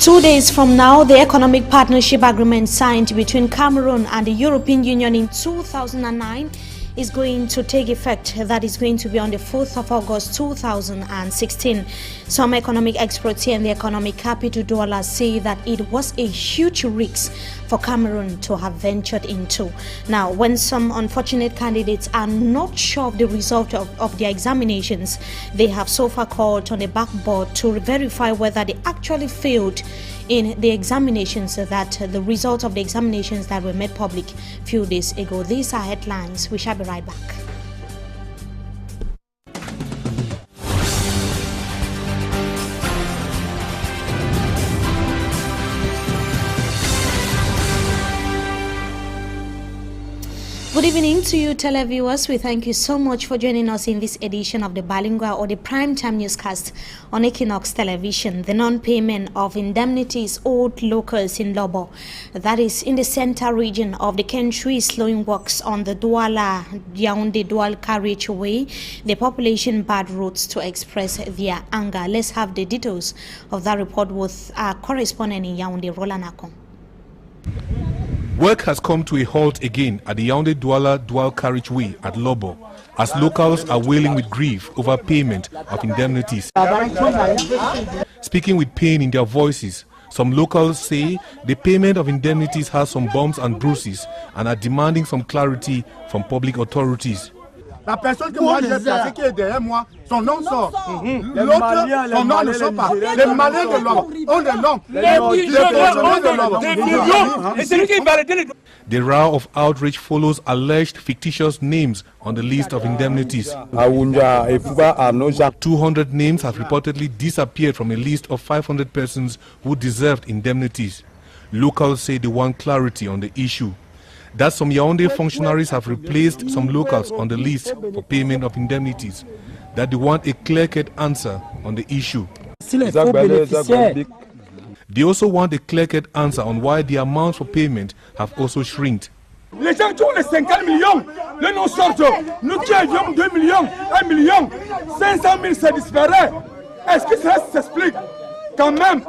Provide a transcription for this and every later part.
2 days from now, the economic partnership agreement signed between Cameroon and the European Union in 2009 is going to take effect. That is going to be on the 4th of August 2016. Some economic experts here in the economic capital Douala say that it was a huge risk for Cameroon to have ventured into. Now, when some unfortunate candidates are not sure of the result of their examinations, they have so far called on the backboard to verify whether they actually failed in the examinations, that the results of the examinations that were made public a few days ago. These are headlines. We shall be right back. Good evening to you, televiewers. We thank you so much for joining us in this edition of the Bilingual or the Primetime Newscast on Equinox Television. The non-payment of indemnities owed locals in Lobo, that is in the center region of the country, is slowing works on the Douala-Yaoundé dual carriageway. The population barred roads to express their anger. Let's have the details of that report with our correspondent in Yaoundé, Roland Akon. Work has come to a halt again at the Yaoundé-Douala dual carriageway at Lobo, as locals are wailing with grief over payment of indemnities. Speaking with pain in their voices, some locals say the payment of indemnities has some bumps and bruises and are demanding some clarity from public authorities. La personne que moi j'ai placée qui est derrière moi, son nom sort. L'autre, son nom ne sort pas. Les Maliens de l'homme ont des noms. The row of outrage follows alleged fictitious names on the list of indemnities. 200 names have reportedly disappeared from a list of 500 persons who deserved indemnities. Locals say they want clarity on the issue. That some Yaoundé functionaries have replaced some locals on the list for payment of indemnities. That they want a clear-cut answer on the issue. They also want a clear-cut answer on why the amounts for payment have also shrinked. Les gens qui ont les 50 millions, les noms sortent. Nous qui avions 2 millions, 1 million, 500 000, ça disparaît. Est-ce que ça s'explique? Quand même.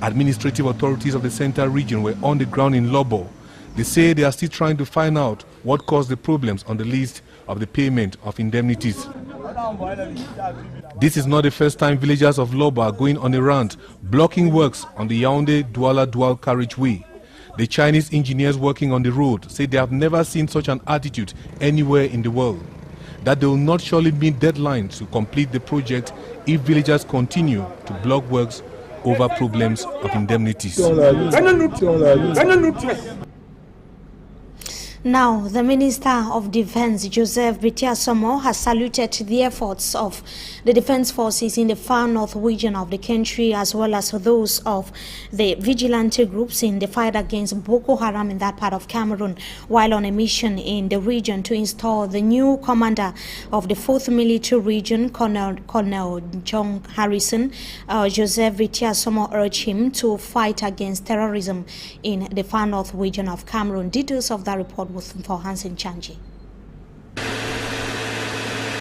Administrative authorities of the central region were on the ground in Lobo. They say they are still trying to find out what caused the problems on the list of the payment of indemnities. This is not the first time villagers of Lobo are going on a rant, blocking works on the Yaoundé-Douala dual carriageway. The Chinese engineers working on the road say they have never seen such an attitude anywhere in the world. That they will not surely meet deadlines to complete the project if villagers continue to block works over problems of indemnities. Now, the Minister of Defense, Joseph Bitiasomo, has saluted the efforts of the defense forces in the far north region of the country, as well as those of the vigilante groups in the fight against Boko Haram in that part of Cameroon, while on a mission in the region to install the new commander of the 4th Military Region, Colonel John Harrison. Joseph Bitiasomo urged him to fight against terrorism in the far north region of Cameroon. Details of that report for Hansen Chanji.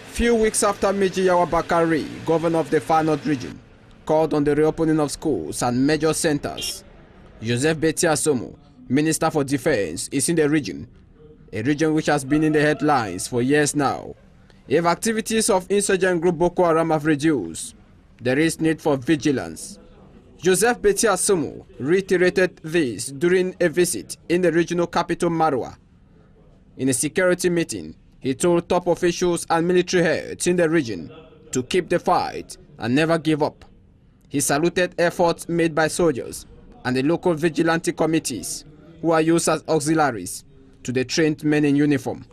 Few weeks after Meji Yawa Bakari, governor of the Far North region, called on the reopening of schools and major centers, Joseph Bitiasomo, Minister for Defense, is in the region, a region which has been in the headlines for years now. If activities of insurgent group Boko Haram have reduced, there is need for vigilance. Joseph Bitiasomo reiterated this during a visit in the regional capital Marwa. In a security meeting, he told top officials and military heads in the region to keep the fight and never give up. He saluted efforts made by soldiers and the local vigilante committees, who are used as auxiliaries to the trained men in uniform.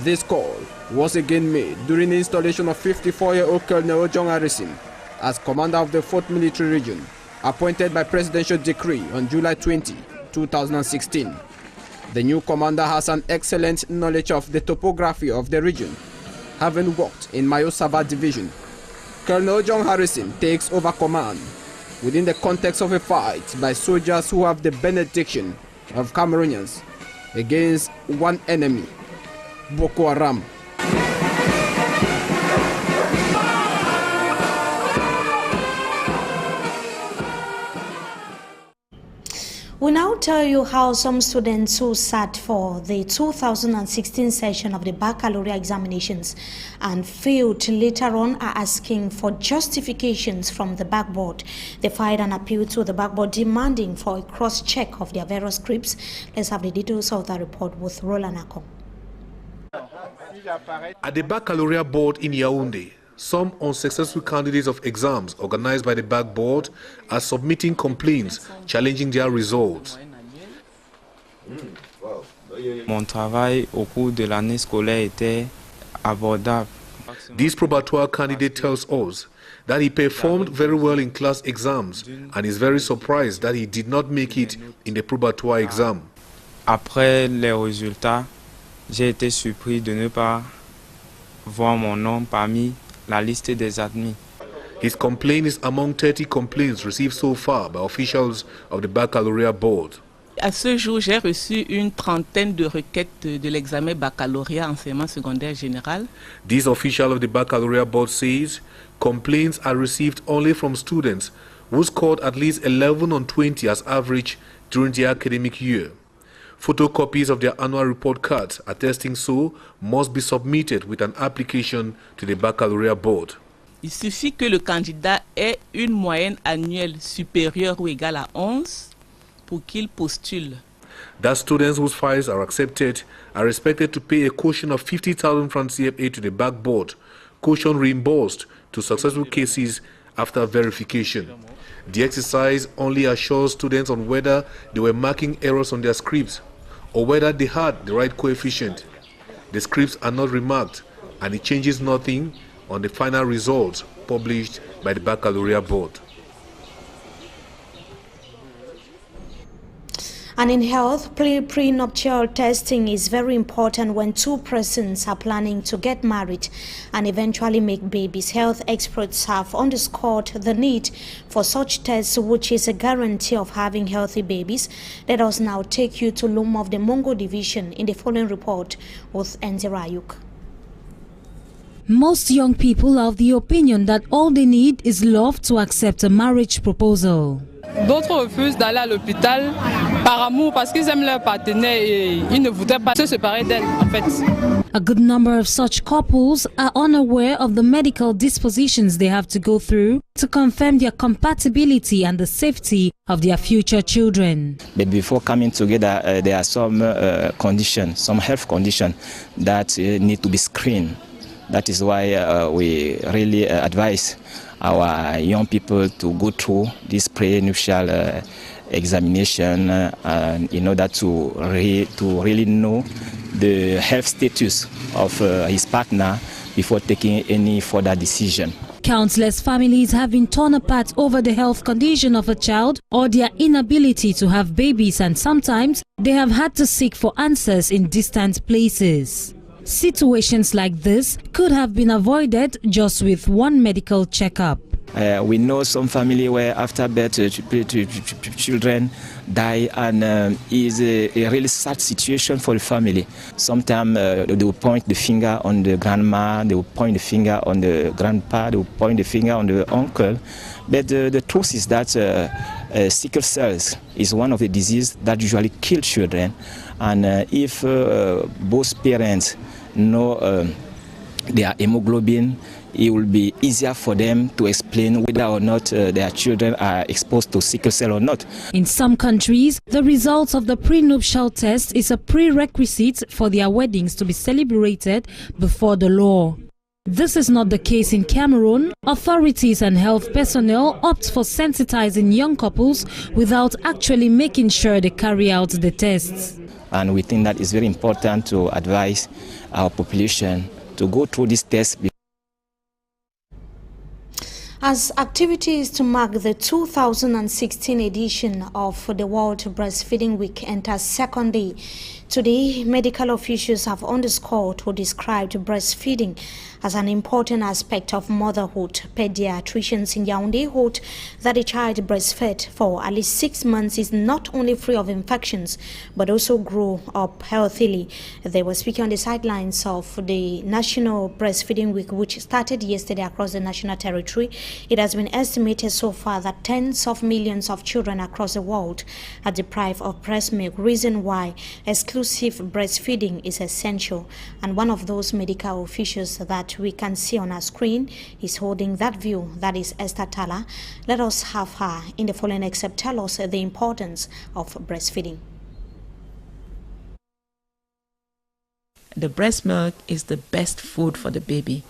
This call was again made during the installation of 54-year-old Colonel John Harrison as commander of the 4th Military Region, appointed by presidential decree on July 20, 2016. The new commander has an excellent knowledge of the topography of the region, having worked in Mayo Sava Division. Colonel John Harrison takes over command within the context of a fight by soldiers who have the benediction of Cameroonians against one enemy, Boko Haram. We now tell you how some students who sat for the 2016 session of the baccalaureate examinations and failed later on are asking for justifications from the backboard. They filed an appeal to the backboard demanding for a cross-check of their various scripts. Let's have the details of that report with Roland Akon. At the baccalaureate board in Yaoundé, some unsuccessful candidates of exams organized by the backboard are submitting complaints challenging their results. Mon travail au cours de l'année scolaire était abordable. This probatoire candidate tells us that he performed very well in class exams and is very surprised that he did not make it in the probatoire exam. Après les résultats, j'ai été surpris de ne pas voir mon nom parmi la liste des admis. His complaint is among 30 complaints received so far by officials of the baccalaureate board. À ce jour, j'ai reçu une trentaine de requêtes de l'examen baccalauréat enseignement secondaire général. This official of the baccalaureate board says complaints are received only from students who scored at least 11 on 20 as average during the academic year. Photocopies of their annual report cards attesting so must be submitted with an application to the baccalaureate board. Il suffit que le candidat ait une moyenne annuelle supérieure ou égale à 11 pour qu'il postule. That students whose files are accepted are expected to pay a caution of 50,000 francs CFA to the backboard, caution reimbursed to successful cases after verification. The exercise only assures students on whether they were marking errors on their scripts or whether they had the right coefficient. The scripts are not remarked and it changes nothing on the final results published by the baccalaureate board. And in health, prenuptial testing is very important when two persons are planning to get married and eventually make babies. Health experts have underscored the need for such tests, which is a guarantee of having healthy babies. Let us now take you to Lum of the Mongo Division in the following report with Enzirayuk. Most young people are of the opinion that all they need is love to accept a marriage proposal. D'autres refusent d'aller à l'hôpital par amour parce qu'ils aiment leur partenaire et ils ne voudraient pas se séparer d'elle en fait. A good number of such couples are unaware of the medical dispositions they have to go through to confirm their compatibility and the safety of their future children. But before coming together, there are some conditions, some health conditions that need to be screened. That is why we really advise our young people to go through this prenuptial examination in order to really know the health status of his partner before taking any further decision. Countless families have been torn apart over the health condition of a child or their inability to have babies, and sometimes they have had to seek for answers in distant places. Situations like this could have been avoided just with one medical checkup. We know some family where after birth children die, and is a really sad situation for the family. Sometimes they will point the finger on the grandma, they will point the finger on the grandpa, they will point the finger on the uncle. But the truth is that sickle cells is one of the diseases that usually kill children, and if both parents know their hemoglobin, it will be easier for them to explain whether or not their children are exposed to sickle cell or not. In some countries, the results of the prenuptial test is a prerequisite for their weddings to be celebrated before the law. This is not the case in Cameroon. Authorities and health personnel opt for sensitizing young couples without actually making sure they carry out the tests. And we think that it's very important to advise our population to go through this test. As activities to mark the 2016 edition of the World Breastfeeding Week enters second day, Today, medical officials have underscored or described breastfeeding as an important aspect of motherhood. Pediatricians in Yaoundé hold that a child breastfed for at least 6 months is not only free of infections, but also grow up healthily. They were speaking on the sidelines of the National Breastfeeding Week, which started yesterday across the national territory. It has been estimated so far that tens of millions of children across the world are deprived of breast milk, reason why exclusive breastfeeding is essential. And one of those medical officials that we can see on our screen is holding that view. That is Esther Tala. Let us have her in the following excerpt tell us the importance of breastfeeding. The breast milk is the best food for the baby.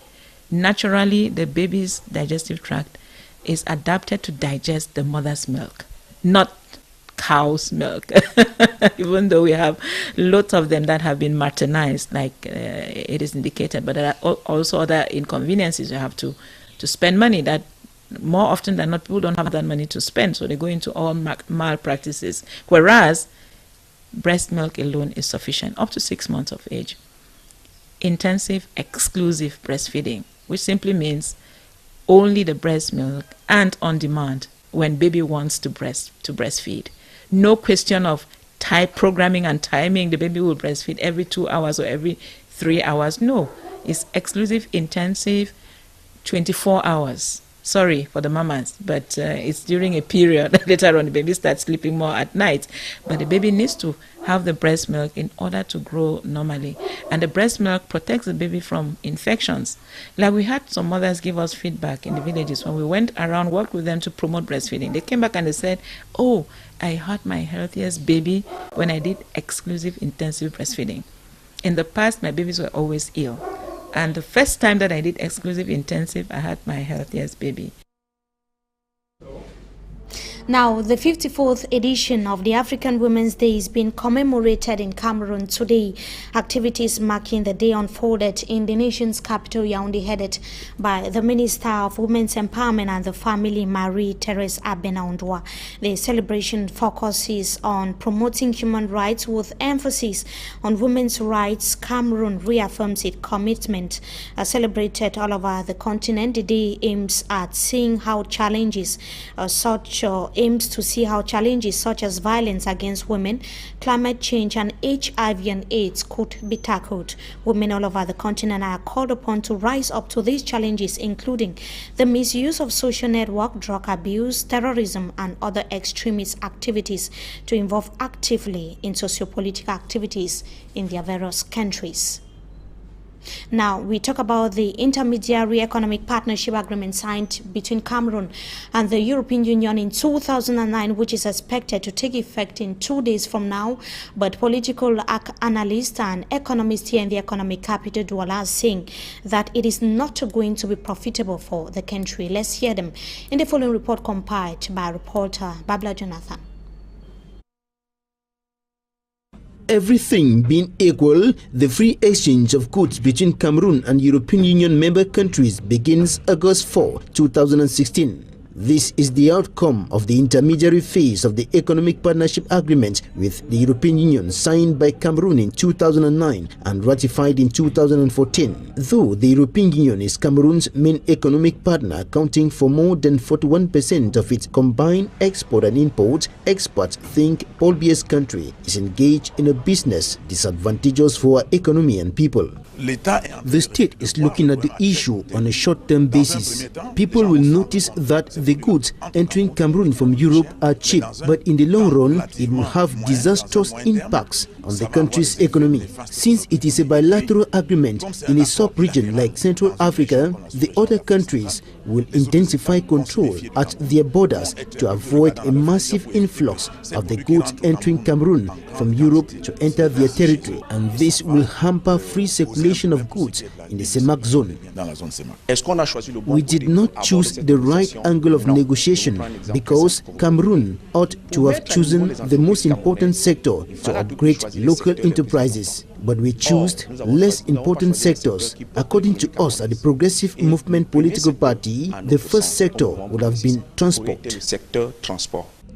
Naturally, the baby's digestive tract is adapted to digest the mother's milk, not cow's milk. Even though we have lots of them that have been maternized, like it is indicated, but there are also other inconveniences. You have to spend money that more often than not people don't have that money to spend, so they go into all malpractices. Whereas breast milk alone is sufficient up to 6 months of age. Intensive exclusive breastfeeding, which simply means only the breast milk and on demand when baby wants to breastfeed. No question of programming and timing. The baby will breastfeed every 2 hours or every 3 hours. No, it's exclusive, intensive, 24 hours. Sorry for the mamas, but it's during a period. Later on, the baby starts sleeping more at night. But the baby needs to have the breast milk in order to grow normally. And the breast milk protects the baby from infections. Like we had some mothers give us feedback in the villages when we went around, worked with them to promote breastfeeding. They came back and they said, oh, I had my healthiest baby when I did exclusive intensive breastfeeding. In the past, my babies were always ill. And the first time that I did exclusive intensive, I had my healthiest baby. Now, the 54th edition of the African Women's Day is being commemorated in Cameroon today. Activities marking the day unfolded in the nation's capital, Yaoundé, headed by the Minister of Women's Empowerment and the Family, Marie-Thérèse Abenaundwa. The celebration focuses on promoting human rights with emphasis on women's rights. Cameroon reaffirms its commitment. Celebrated all over the continent, the day aims at seeing how challenges aims to see how challenges such as violence against women, climate change, and HIV and AIDS could be tackled. Women all over the continent are called upon to rise up to these challenges, including the misuse of social network, drug abuse, terrorism, and other extremist activities, to involve actively in socio-political activities in their various countries. Now, we talk about the intermediary economic partnership agreement signed between Cameroon and the European Union in 2009, which is expected to take effect in 2 days from now. But political analysts and economists here in the economic capital, Douala, are saying that it is not going to be profitable for the country. Let's hear them in the following report compiled by reporter Babla Jonathan. Everything being equal, the free exchange of goods between Cameroon and European Union member countries begins August 4, 2016. This is the outcome of the intermediary phase of the Economic Partnership Agreement with the European Union signed by Cameroon in 2009 and ratified in 2014. Though the European Union is Cameroon's main economic partner, accounting for more than 41% of its combined export and import, experts think Paul Biya's country is engaged in a business disadvantageous for our economy and people. The state is looking at the issue on a short-term basis. People will notice that the goods entering Cameroon from Europe are cheap, but in the long run, it will have disastrous impacts on the country's economy. Since it is a bilateral agreement in a sub-region like Central Africa, the other countries will intensify control at their borders to avoid a massive influx of the goods entering Cameroon from Europe to enter their territory, and this will hamper free circulation of goods in the CEMAC zone. We did not choose the right angle of negotiation because Cameroon ought to have chosen the most important sector to upgrade local enterprises. But we chose less important sectors. According to us at the Progressive Movement political party, the first sector would have been transport.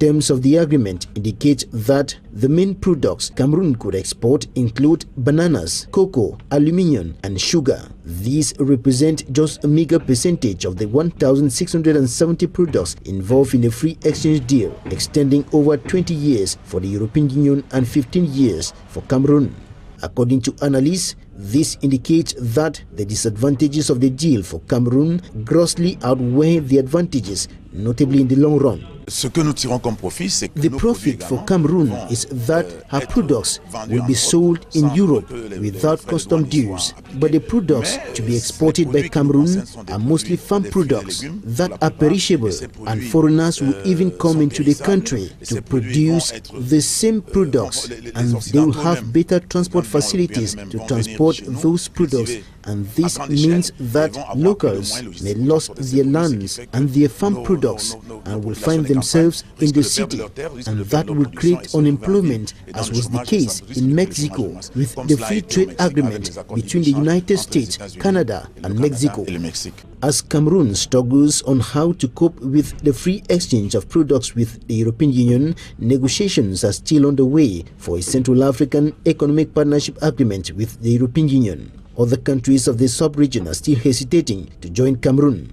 Terms of the agreement indicate that the main products Cameroon could export include bananas, cocoa, aluminium, and sugar. These represent just a meager percentage of the 1,670 products involved in a free exchange deal extending over 20 years for the European Union and 15 years for Cameroon. According to analysts, this indicates that the disadvantages of the deal for Cameroon grossly outweigh the advantages, notably in the long run. The profit for Cameroon is that her products will be sold in Europe without custom dues. But the products to be exported by Cameroon are mostly farm products that are perishable, and foreigners will even come into the country to produce the same products, and they will have better transport facilities to transport those products. And this means that locals may lose their lands and their farm products and will find themselves in the city, and that will create unemployment, as was the case in Mexico with the free trade agreement between the United States, Canada, and Mexico. As Cameroon struggles on how to cope with the free exchange of products with the European Union, negotiations are still underway for a Central African Economic Partnership Agreement with the European Union. Other countries of the sub-region are still hesitating to join Cameroon.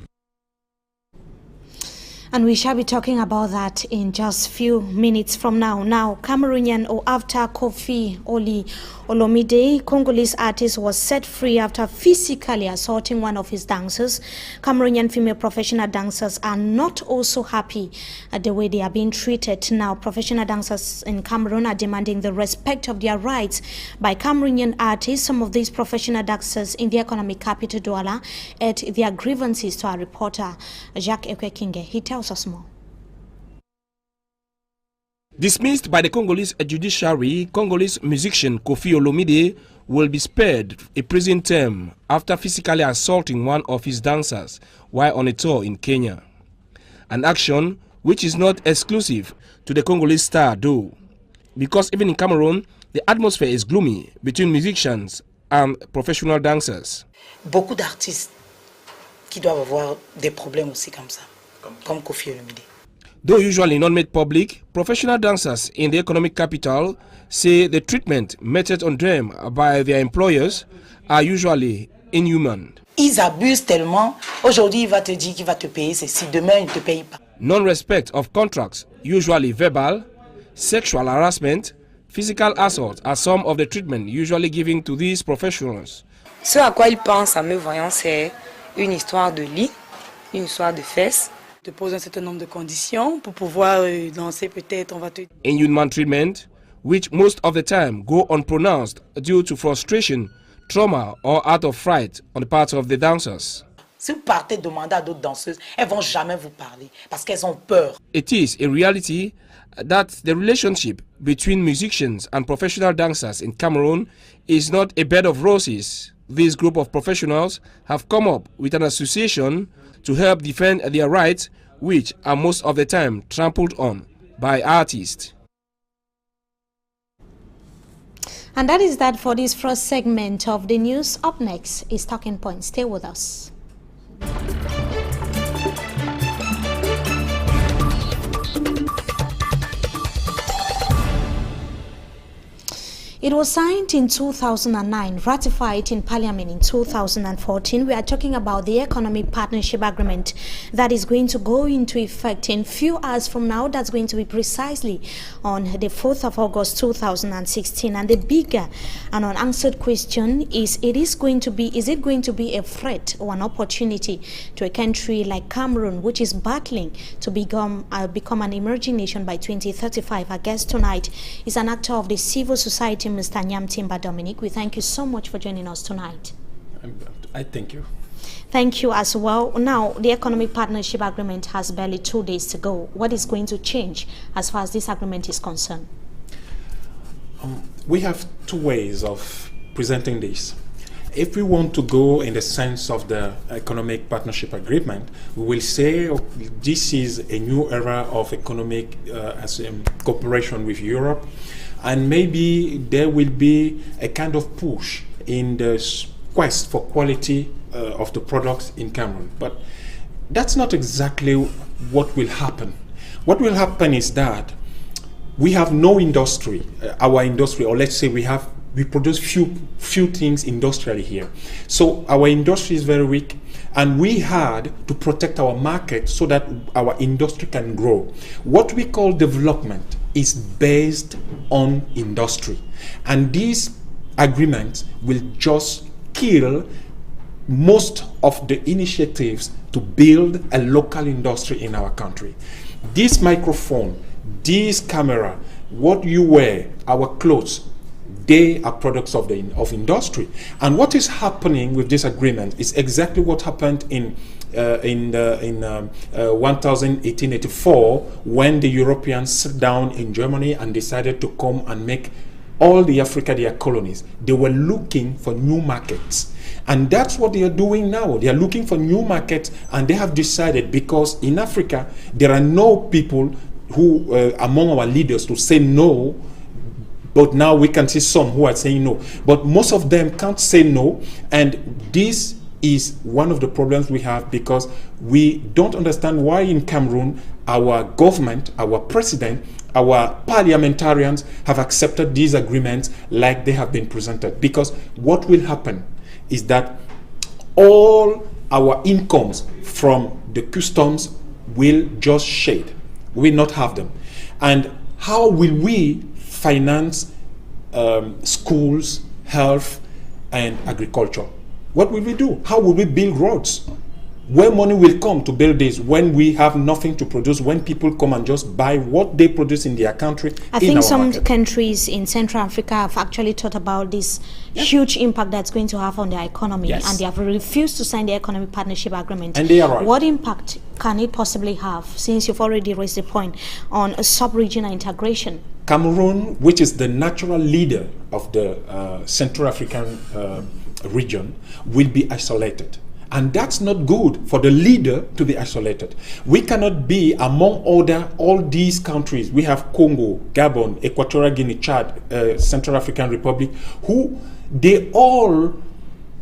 And we shall be talking about that in just few minutes from now. Now, Cameroonian or after Kofi Olomide, Congolese artist, was set free after physically assaulting one of his dancers. Cameroonian female professional dancers are not also happy at the way they are being treated. Now, professional dancers in Cameroon are demanding the respect of their rights by Cameroonian artists. Some of these professional dancers in the economic capital Douala aired their grievances to our reporter, Jacques Ekwekinge. He tells us more. Dismissed by the Congolese judiciary, Congolese musician Kofi Olomide will be spared a prison term after physically assaulting one of his dancers while on a tour in Kenya. An action which is not exclusive to the Congolese star though, because even in Cameroon, the atmosphere is gloomy between musicians and professional dancers. Beaucoup d'artistes qui doivent avoir des problèmes aussi comme ça, comme Kofi Olomide. Though usually not made public, professional dancers in the economic capital say the treatment meted on them by their employers are usually inhuman. Ils abusent tellement. Aujourd'hui, il va te dire qu'il va te payer ceci, demain, il ne te paye pas. Non-respect of contracts, usually verbal, sexual harassment, physical assault are some of the treatment usually given to these professionals. Ce à quoi ils pensent en me voyant, c'est une histoire de lit, une histoire de fesses. Te pose un certain nombre de conditions pour pouvoir danser, peut-être on va te... Inhuman treatment, which most of the time go unpronounced due to frustration, trauma or out of fright on the part of the dancers. Si vous partez demander à d'autres danseuses, elles vont jamais vous parler parce qu'elles ont peur. It is a reality that the relationship between musicians and professional dancers in Cameroon is not a bed of roses. This group of professionals have come up with an association to help defend their rights, which are most of the time trampled on by artists. And that is that for this first segment of the news. Up next is Talking Point. Stay with us. It was signed in 2009, ratified in Parliament in 2014. We are talking about the Economic Partnership Agreement that is going to go into effect in few hours from now. That's going to be precisely on the 4th of August 2016. And the bigger and unanswered question is, is it going to be a threat or an opportunity to a country like Cameroon, which is battling to become an emerging nation by 2035? Our guest tonight is an actor of the civil society, Mr. Nyamtimba Dominic. We thank you so much for joining us tonight. I thank you. Thank you as well. Now, the Economic Partnership Agreement has barely 2 days to go. What is going to change as far as this agreement is concerned? We have two ways of presenting this. If we want to go in the sense of the Economic Partnership Agreement, we will say this is a new era of economic cooperation with Europe, and maybe there will be a kind of push in the quest for quality of the products in Cameroon. But that's not exactly what will happen. what will happen is that we have no industry, our industry, or let's say we produce few things industrially here. So our industry is very weak, and we had to protect our market so that our industry can grow. What we call development is based on industry, and these agreements will just kill most of the initiatives to build a local industry in our country. This microphone, this camera, what you wear, our clothes, they are products of industry. And what is happening with this agreement is exactly what happened in 1884, when the Europeans sat down in Germany and decided to come and make all the Africa their colonies. They were looking for new markets. And that's what they are doing now. They are looking for new markets, and they have decided, because in Africa, there are no people who, among our leaders, to say no, but now we can see some who are saying no. But most of them can't say no, and this is one of the problems we have, because we don't understand why in Cameroon our government, our president, our parliamentarians have accepted these agreements like they have been presented. Because what will happen is that all our incomes from the customs will just shade. We will not have them. And how will we finance schools, health, and agriculture? What will we do? How will we build roads? Where money will come to build this when we have nothing to produce, when people come and just buy what they produce in their country? I think some countries in Central Africa have actually thought about this huge impact that's going to have on their economy, and they have refused to sign the economic partnership agreement. And they are right. What impact can it possibly have, since you've already raised the point, on a sub-regional integration? Cameroon, which is the natural leader of the Central African region, will be isolated. And that's not good for the leader to be isolated. We cannot be among all these countries. We have Congo, Gabon, Equatorial Guinea, Chad, Central African Republic, who they all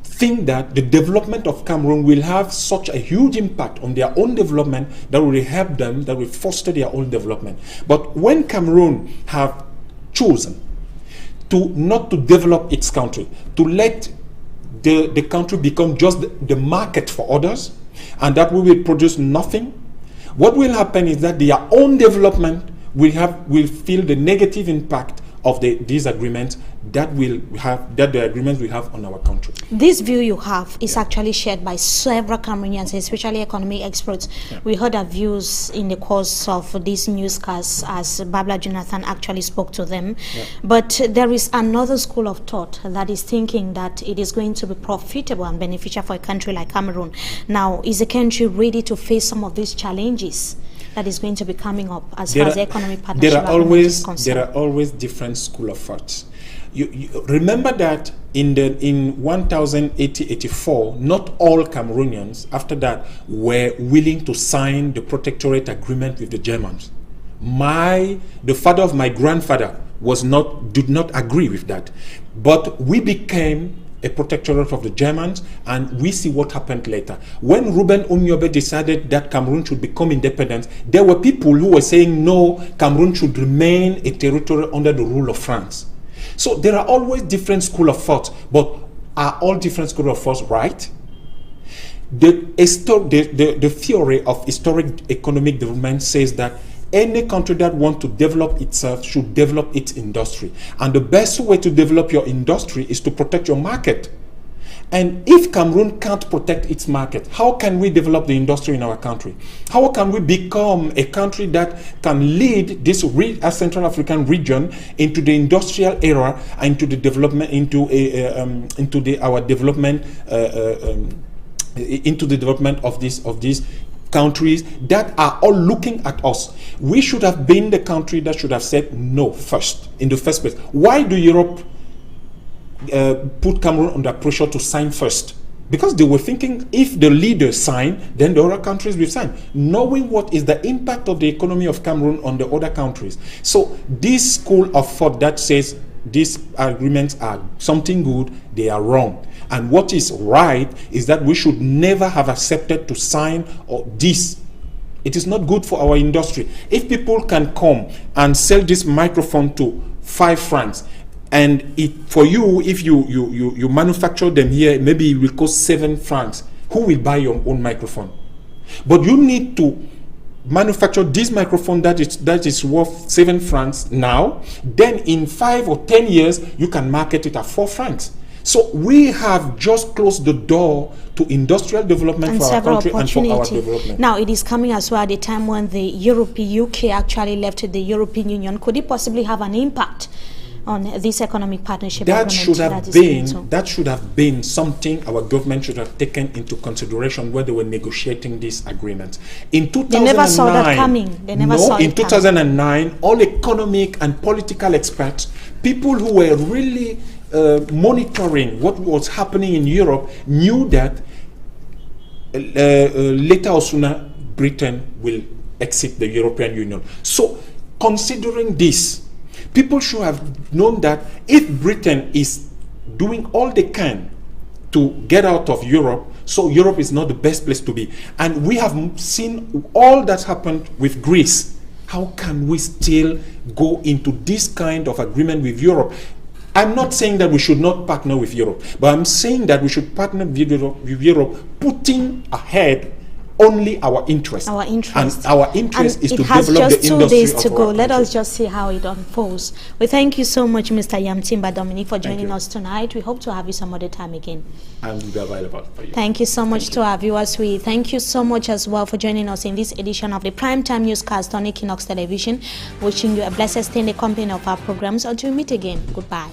think that the development of Cameroon will have such a huge impact on their own development that will help them, that will foster their own development. But when Cameroon have chosen to not to develop its country, to let the country become just the market for others, and that we will produce nothing, what will happen is that their own development will feel the negative impact of these agreements that the agreements will have on our country. This view you have is actually shared by several Cameroonians, especially economic experts. We heard their views in the course of this newscast as Babla Jonathan actually spoke to them. But there is another school of thought that is thinking that it is going to be profitable and beneficial for a country like Cameroon. Now, is the country ready to face some of these challenges that is going to be coming up as far as the economic partnership is concerned? There are always different school of thoughts. You remember that in 1884, not all Cameroonians after that were willing to sign the protectorate agreement with the Germans. The father of my grandfather did not agree with that, but we became a protectorate of the Germans, and we see what happened later. When Ruben Unyobe decided that Cameroon should become independent, there were people who were saying no, Cameroon should remain a territory under the rule of France. So there are always different schools of thought, but are all different schools of thought right? The theory of historic economic development says that any country that wants to develop itself should develop its industry. And the best way to develop your industry is to protect your market. And if Cameroon can't protect its market, how can we develop the industry in our country? How can we become a country that can lead this Central African region into the industrial era, into the development, into the development of these countries that are all looking at us? We should have been the country that should have said no first, in the first place. Why do Europe put Cameroon under pressure to sign first? Because they were thinking if the leaders sign, then the other countries will sign, knowing what is the impact of the economy of Cameroon on the other countries. So this school of thought that says these agreements are something good, they are wrong. And what is right is that we should never have accepted to sign this It is not good for our industry. If people can come and sell this microphone to 5 francs, and for you, if you manufacture them here, maybe it will cost 7 francs. Who will buy your own microphone? But you need to manufacture this microphone that is worth 7 francs now. Then in 5 or 10 years, you can market it at 4 francs. So we have just closed the door to industrial development and for our country and for our development. Now, it is coming as well at the time when the UK actually left the European Union. Could it possibly have an impact on this economic partnership? That should have been something our government should have taken into consideration when they were negotiating this agreement. In 2009, they never saw that coming. In 2009, all economic and political experts, people who were really monitoring what was happening in Europe, knew that later or sooner Britain will exit the European Union. So, considering this, people should have known that if Britain is doing all they can to get out of Europe, so Europe is not the best place to be. And we have seen all that happened with Greece. How can we still go into this kind of agreement with Europe? I'm not saying that we should not partner with Europe, but I'm saying that we should partner with Europe, putting ahead only our interest. Our interest. And our interest is to develop the industry. It has just 2 days to go. Let country. us just see how it unfolds. We thank you so much, Mr. Yamtimba Dominique, for joining us tonight. We hope to have you some other time again. I will be available for you. Thank you so much to our viewers. We thank you so much as well for joining us in this edition of the Primetime Newscast on Equinox Television. Wishing you a blessed stay in the company of our programs. Until we meet again, goodbye.